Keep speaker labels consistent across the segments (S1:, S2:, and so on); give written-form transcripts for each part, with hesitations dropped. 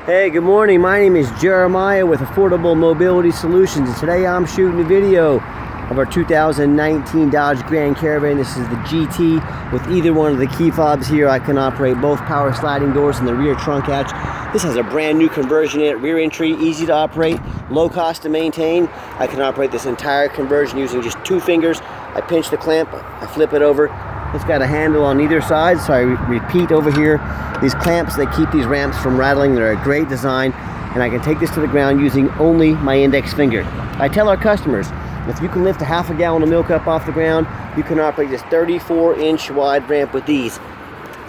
S1: Hey, good morning. My name is Jeremiah with Affordable Mobility Solutions, and today I'm shooting a video of our 2019 Dodge Grand Caravan. This is the GT. With either one of the key fobs here, I can operate both power sliding doors in the rear trunk hatch. This has a brand new conversion in it, rear entry, easy to operate, low cost to maintain. I can operate this entire conversion using just 2 fingers. I pinch the clamp, I flip it over. It's got a handle on either side, so I repeat over here. These clamps, they keep these ramps from rattling. They're a great design, and I can take this to the ground using only my index finger. I tell our customers, if you can lift a half a gallon of milk up off the ground, you can operate this 34-inch wide ramp with these.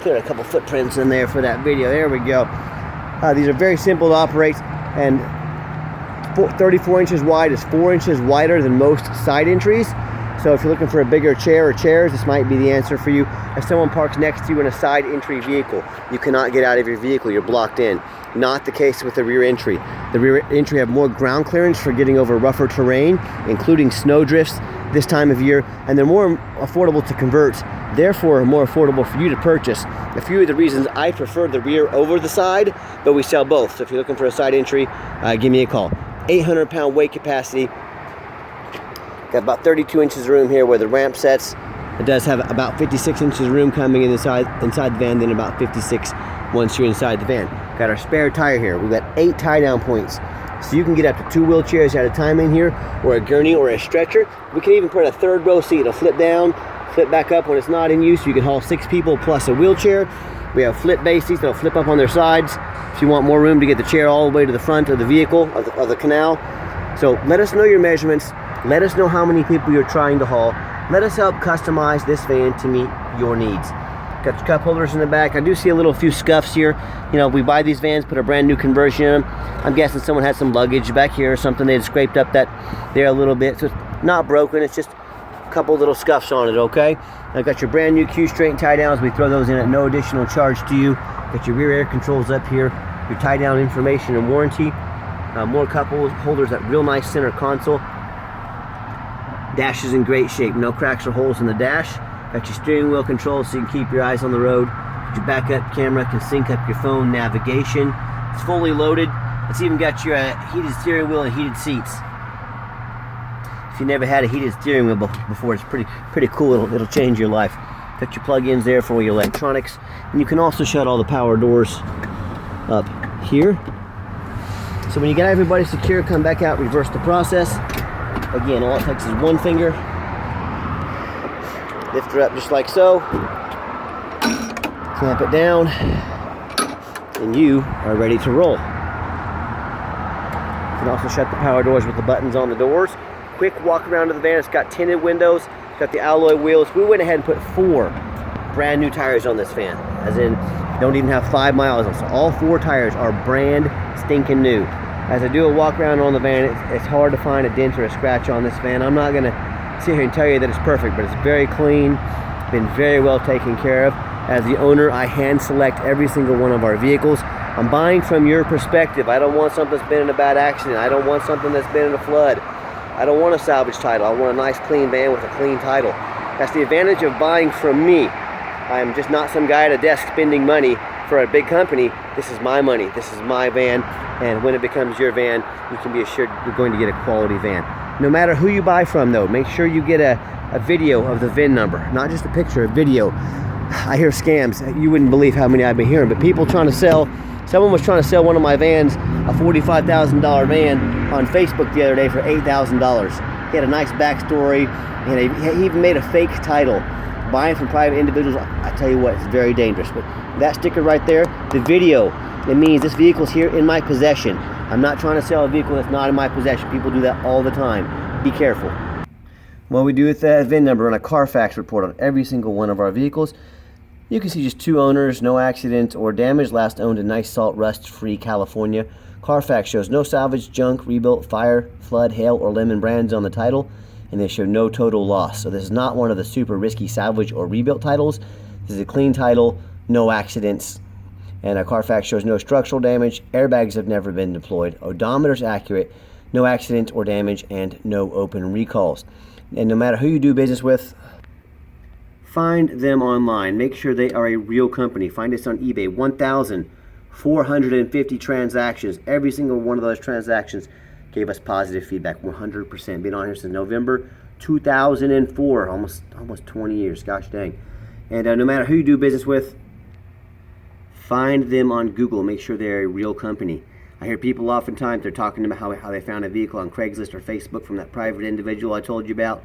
S1: Clear a couple footprints in there for that video. There we go. These are very simple to operate, and 34 inches wide is 4 inches wider than most side entries. So if you're looking for a bigger chair or chairs, this might be the answer for you. If someone parks next to you in a side entry vehicle, you cannot get out of your vehicle, you're blocked in. Not the case with the rear entry. The rear entry have more ground clearance for getting over rougher terrain, including snow drifts this time of year, and they're more affordable to convert, therefore more affordable for you to purchase. A few of the reasons I prefer the rear over the side, but we sell both. So if you're looking for a side entry, give me a call. 800-pound weight capacity. Got about 32 inches of room here where the ramp sets. It does have about 56 inches of room coming inside the van, then about 56 once you're inside the van. Got our spare tire here. We've got 8 tie-down points. So you can get up to 2 wheelchairs at a time in here, or a gurney or a stretcher. We can even put a 3rd row seat. It'll flip down, flip back up when it's not in use. You can haul 6 people plus a wheelchair. We have flip base seats that'll flip up on their sides if you want more room to get the chair all the way to the front of the vehicle, of the canal. So let us know your measurements. Let us know how many people you're trying to haul. Let us help customize this van to meet your needs. Got the cup holders in the back. I do see a few scuffs here. You know, we buy these vans, put a brand new conversion in them. I'm guessing someone had some luggage back here or something. They had scraped up that there a little bit. So it's not broken, it's just a couple little scuffs on it, okay? I've got your brand new Q straight tie downs. We throw those in at no additional charge to you. Got your rear air controls up here, your tie down information and warranty. More cup holders, that real nice center console. Dash is in great shape, no cracks or holes in the dash. Got your steering wheel controls so you can keep your eyes on the road. Your backup camera can sync up your phone navigation. It's fully loaded. It's even got your heated steering wheel and heated seats. If you never had a heated steering wheel before, it's pretty cool. It'll change your life. Got your plug-ins there for your electronics, and you can also shut all the power doors up here. So when you get everybody secure, come back out, reverse the process. Again, all it takes is 1 finger. Lift her up just like so. Clamp it down. And you are ready to roll. You can also shut the power doors with the buttons on the doors. Quick walk around to the van. It's got tinted windows. It's got the alloy wheels. We went ahead and put 4 brand new tires on this van. As in, don't even have 5 miles on. So all 4 tires are brand stinking new. As I do a walk around on the van, it's hard to find a dent or a scratch on this van. I'm not going to sit here and tell you that it's perfect, but it's very clean, been very well taken care of. As the owner, I hand select every single one of our vehicles. I'm buying from your perspective. I don't want something that's been in a bad accident. I don't want something that's been in a flood. I don't want a salvage title. I want a nice clean van with a clean title. That's the advantage of buying from me. I'm just not some guy at a desk spending money for a big company. This is my money. This is my van. And when it becomes your van, you can be assured you're going to get a quality van. No matter who you buy from, though, make sure you get a video of the VIN number, not just a picture, a video. I hear scams. You wouldn't believe how many I've been hearing, but people trying to sell. Someone was trying to sell one of my vans, a $45,000 van, on Facebook the other day for $8,000. He had a nice backstory, and he even made a fake title. Buying from private individuals, I tell you what, it's very dangerous. But that sticker right there, the video, it means this vehicle's here in my possession. I'm not trying to sell a vehicle that's not in my possession. People do that all the time. Be careful. Well, we do with that VIN number on a Carfax report on every single one of our vehicles. You can see just 2 owners, no accident or damage, last owned in nice salt rust-free California. Carfax shows no salvage, junk, rebuilt, fire, flood, hail, or lemon brands on the title, and they show no total loss. So this is not one of the super risky salvage or rebuilt titles. This is a clean title, no accidents, and a Carfax shows no structural damage, airbags have never been deployed, odometer's accurate, no accident or damage, and no open recalls. And no matter who you do business with, find them online. Make sure they are a real company. Find us on eBay. 450 transactions. Every single one of those transactions gave us positive feedback, 100%. Been on here since November 2004, almost 20 years, gosh dang. And no matter who you do business with, find them on Google. Make sure they're a real company. I hear people oftentimes, they're talking about how they found a vehicle on Craigslist or Facebook from that private individual I told you about.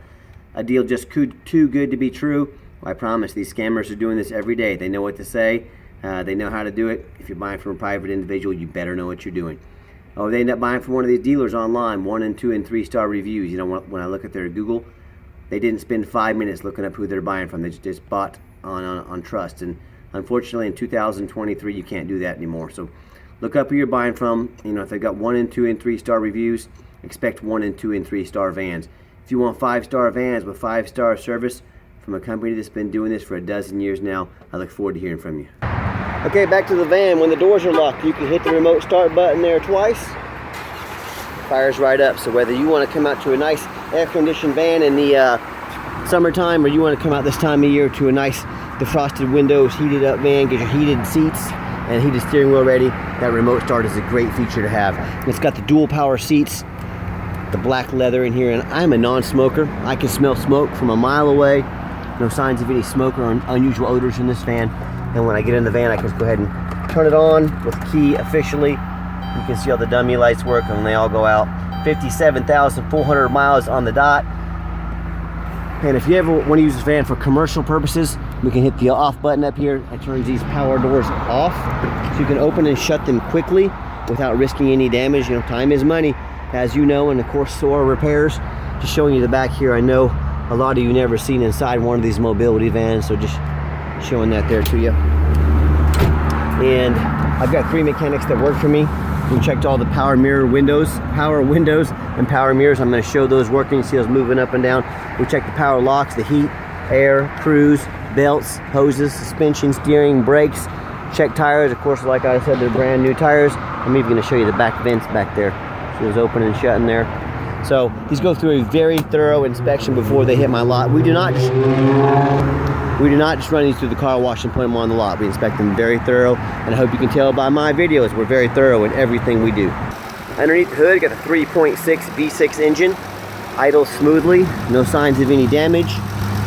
S1: A deal just too good to be true. Well, I promise, these scammers are doing this every day. They know what to say. They know how to do it. If you're buying from a private individual, you better know what you're doing. Oh, they end up buying from one of these dealers online, 1 and 2 and 3 star reviews. You know, when I look at their Google, they didn't spend 5 minutes looking up who they're buying from. They just bought on trust. And unfortunately, in 2023, you can't do that anymore. So look up who you're buying from. You know, if they've got 1 and 2 and 3 star reviews, expect 1 and 2 and 3 star vans. If you want 5-star vans with 5-star service from a company that's been doing this for a dozen years now, I look forward to hearing from you. Okay, back to the van. When the doors are locked, you can hit the remote start button there twice. Fires right up. So whether you want to come out to a nice air-conditioned van in the summertime, or you want to come out this time of year to a nice defrosted windows, heated up van, get your heated seats and heated steering wheel ready, that remote start is a great feature to have. It's got the dual power seats, the black leather in here, and I'm a non-smoker. I can smell smoke from a mile away. No signs of any smoke or unusual odors in this van. And when I get in the van, I can just go ahead and turn it on with the key officially. You can see all the dummy lights work and they all go out. 57,400 miles on the dot. And if you ever want to use this van for commercial purposes, we can hit the off button up here. It turns these power doors off, so you can open and shut them quickly without risking any damage. You know, time is money, as you know, and of course so are repairs. Just showing you the back here. I know a lot of you never seen inside one of these mobility vans, so just showing that there to you. And I've got 3 mechanics that work for me. We checked all the power windows and power mirrors. I'm going to show those working, see those moving up and down. We checked the power locks, the heat, air, cruise, belts, hoses, suspension, steering, brakes. Check tires. Of course, like I said, they're brand new tires. I'm even going to show you the back vents back there. See those open and shutting there. So these go through a very thorough inspection before they hit my lot. We do not just run these through the car wash and put them on the lot. We inspect them very thorough, and I hope you can tell by my videos we're very thorough in everything we do. Underneath the hood, you got the 3.6 V6 engine, idles smoothly, no signs of any damage,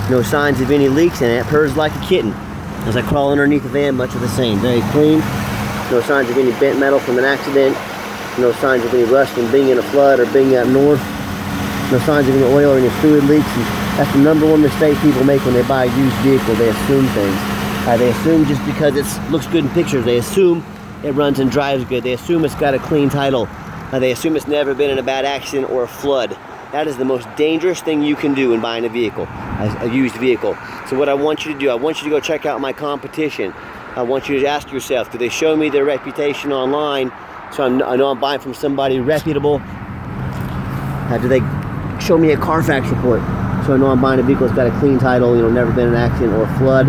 S1: no signs of any leaks, and it purrs like a kitten. As I crawl underneath the van, much of the same, very clean, no signs of any bent metal from an accident, no signs of any rust from being in a flood or being up north, no signs of any oil or any fluid leaks. And that's the #1 mistake people make when they buy a used vehicle. They assume things. They assume just because it looks good in pictures, they assume it runs and drives good. They assume it's got a clean title. They assume it's never been in a bad accident or a flood. That is the most dangerous thing you can do when buying a vehicle, a used vehicle. So what I want you to do, I want you to go check out my competition. I want you to ask yourself, do they show me their reputation online? So I know I'm buying from somebody reputable. Do they show me a Carfax report? So I know I'm buying a vehicle that's got a clean title, you know, never been in an accident or a flood.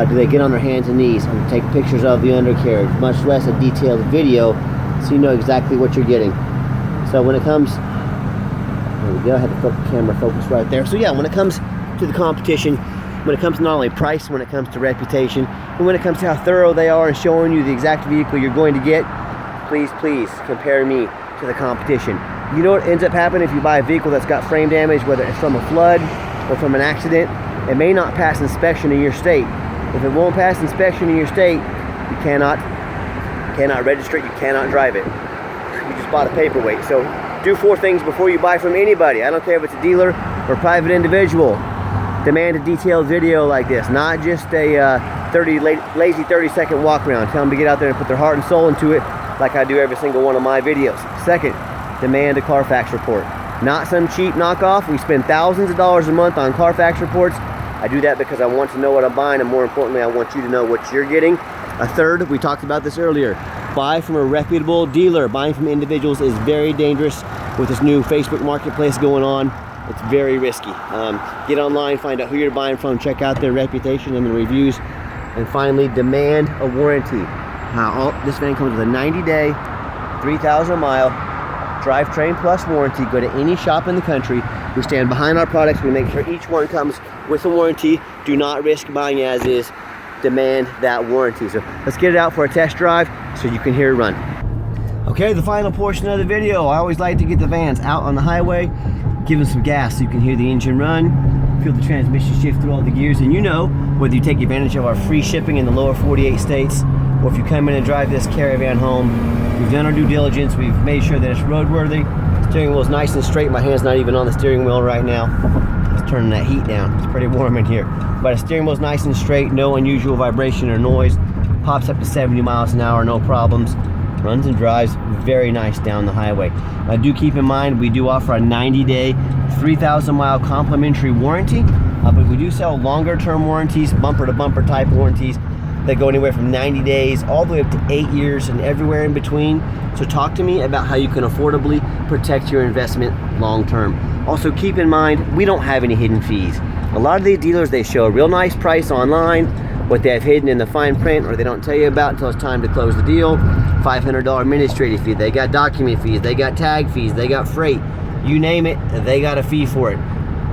S1: Do they get on their hands and knees and take pictures of the undercarriage, much less a detailed video, so you know exactly what you're getting. So when it comes, there we go, I had the camera focus right there. So yeah, when it comes to the competition, when it comes to not only price, when it comes to reputation, and when it comes to how thorough they are in showing you the exact vehicle you're going to get, please compare me to the competition. You know what ends up happening if you buy a vehicle that's got frame damage, whether it's from a flood or from an accident? It may not pass inspection in your state. If it won't pass inspection in your state, you cannot register it, you cannot drive it. You just bought a paperweight. So do 4 things before you buy from anybody. I don't care if it's a dealer or a private individual. Demand a detailed video like this, not just a lazy 30-second walk around. Tell them to get out there and put their heart and soul into it, like I do every single one of my videos. Second, demand a Carfax report. Not some cheap knockoff. We spend thousands of dollars a month on Carfax reports. I do that because I want to know what I'm buying, and more importantly, I want you to know what you're getting. A third, we talked about this earlier, buy from a reputable dealer. Buying from individuals is very dangerous with this new Facebook marketplace going on. It's very risky. Get online, find out who you're buying from, check out their reputation and the reviews, and finally, demand a warranty. This van comes with a 90-day, 3,000-mile drivetrain plus warranty. Go to any shop in the country. We stand behind our products. We make sure each one comes with a warranty. Do not risk buying as is. demand that warranty. So let's get it out for a test drive so you can hear it run. Okay, the final portion of the video. I always like to get the vans out on the highway, give them some gas so you can hear the engine run, feel the transmission shift through all the gears, and you know, whether you take advantage of our free shipping in the lower 48 states, or if you come in and drive this Caravan home, we've done our due diligence, we've made sure that it's roadworthy. Steering wheel is nice and straight. My hand's not even on the steering wheel right now. It's turning that heat down. It's pretty warm in here. But the steering wheel's nice and straight, no unusual vibration or noise. Pops up to 70 miles an hour, no problems. Runs and drives very nice down the highway. Now do keep in mind, we do offer a 90-day, 3,000 mile complimentary warranty, but we do sell longer term warranties, bumper to bumper type warranties that go anywhere from 90 days all the way up to 8 years and everywhere in between. So talk to me about how you can affordably protect your investment long term. Also keep in mind, we don't have any hidden fees. A lot of these dealers, they show a real nice price online, what they have hidden in the fine print, or they don't tell you about until it's time to close the deal. $500 administrative fee, they got document fees, they got tag fees, they got freight, you name it, they got a fee for it.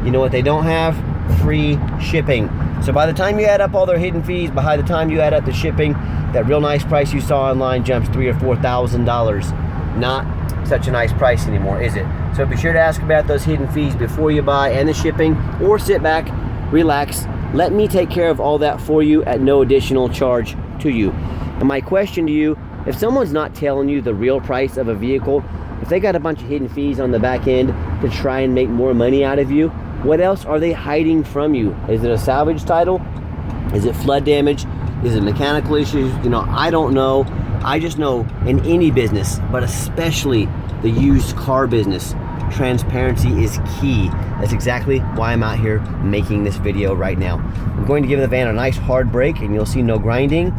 S1: You know what they don't have? Free shipping. So by the time you add up all their hidden fees, by the time you add up the shipping, that real nice price you saw online jumps $3,000 or $4,000. Not such a nice price anymore, is it? So be sure to ask about those hidden fees before you buy, and the shipping, or sit back, relax, let me take care of all that for you at no additional charge to you. And my question to you, if someone's not telling you the real price of a vehicle, if they got a bunch of hidden fees on the back end to try and make more money out of you, what else are they hiding from you? Is it a salvage title? Is it flood damage? Is it mechanical issues? You know, I don't know. I just know in any business, but especially the used car business, transparency is key. That's exactly why I'm out here making this video right now. I'm going to give the van a nice hard brake, and you'll see no grinding,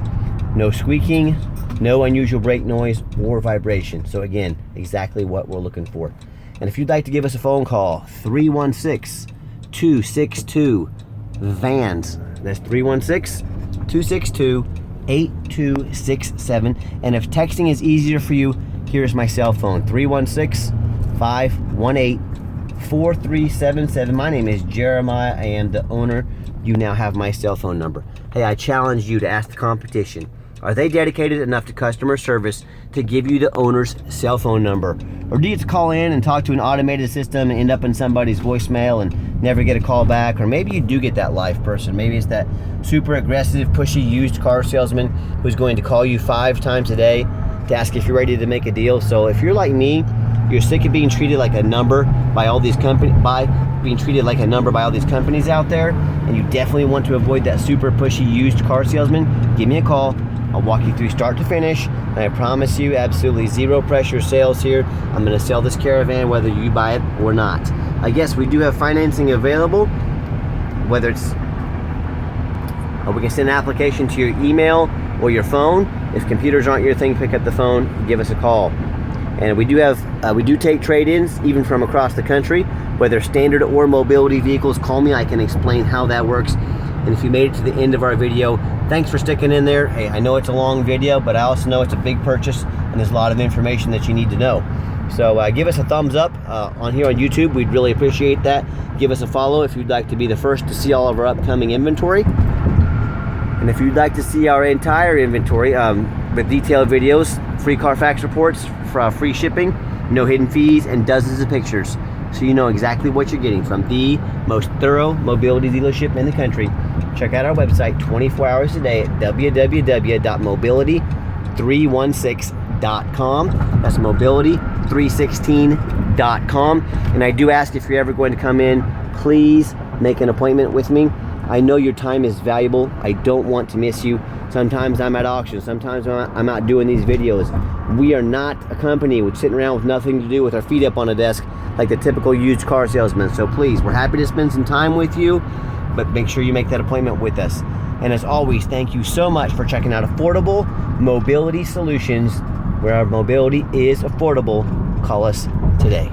S1: no squeaking, no unusual brake noise or vibration. So again, exactly what we're looking for. And if you'd like to give us a phone call, 316-262-VANS. That's 316-262-8267. And if texting is easier for you, here's my cell phone, 316-518-4377. My name is Jeremiah. I am the owner. You now have my cell phone number. Hey, I challenge you to ask the competition. Are they dedicated enough to customer service to give you the owner's cell phone number? Or do you have to call in and talk to an automated system and end up in somebody's voicemail and never get a call back? Or maybe you do get that live person. Maybe it's that super aggressive, pushy used car salesman who's going to call you 5 times a day to ask if you're ready to make a deal. So if you're like me, you're sick of being treated like a number by all these companies, out there, and you definitely want to avoid that super pushy used car salesman, give me a call. I'll walk you through start to finish, and I promise you absolutely zero pressure sales here. I'm going to sell this Caravan whether you buy it or not. I guess we do have financing available, whether it's, we can send an application to your email or your phone. If computers aren't your thing, pick up the phone, give us a call. And we do take trade-ins even from across the country, whether standard or mobility vehicles. Call me, I can explain how that works. And if you made it to the end of our video, thanks for sticking in there. Hey, I know it's a long video, but I also know it's a big purchase and there's a lot of information that you need to know. So give us a thumbs up on here on YouTube. We'd really appreciate that. Give us a follow if you'd like to be the first to see all of our upcoming inventory. And if you'd like to see our entire inventory with detailed videos, free Carfax reports, free shipping, no hidden fees, and dozens of pictures, so you know exactly what you're getting from the most thorough mobility dealership in the country. Check out our website 24 hours a day at www.mobility316.com. That's mobility316.com. And I do ask, if you're ever going to come in, please make an appointment with me. I know your time is valuable. I don't want to miss you. Sometimes I'm at auction. Sometimes I'm out doing these videos. We are not a company with sitting around with nothing to do with our feet up on a desk like the typical used car salesman. So please, we're happy to spend some time with you, but make sure you make that appointment with us. And as always, thank you so much for checking out Affordable Mobility Solutions, where our mobility is affordable. Call us today.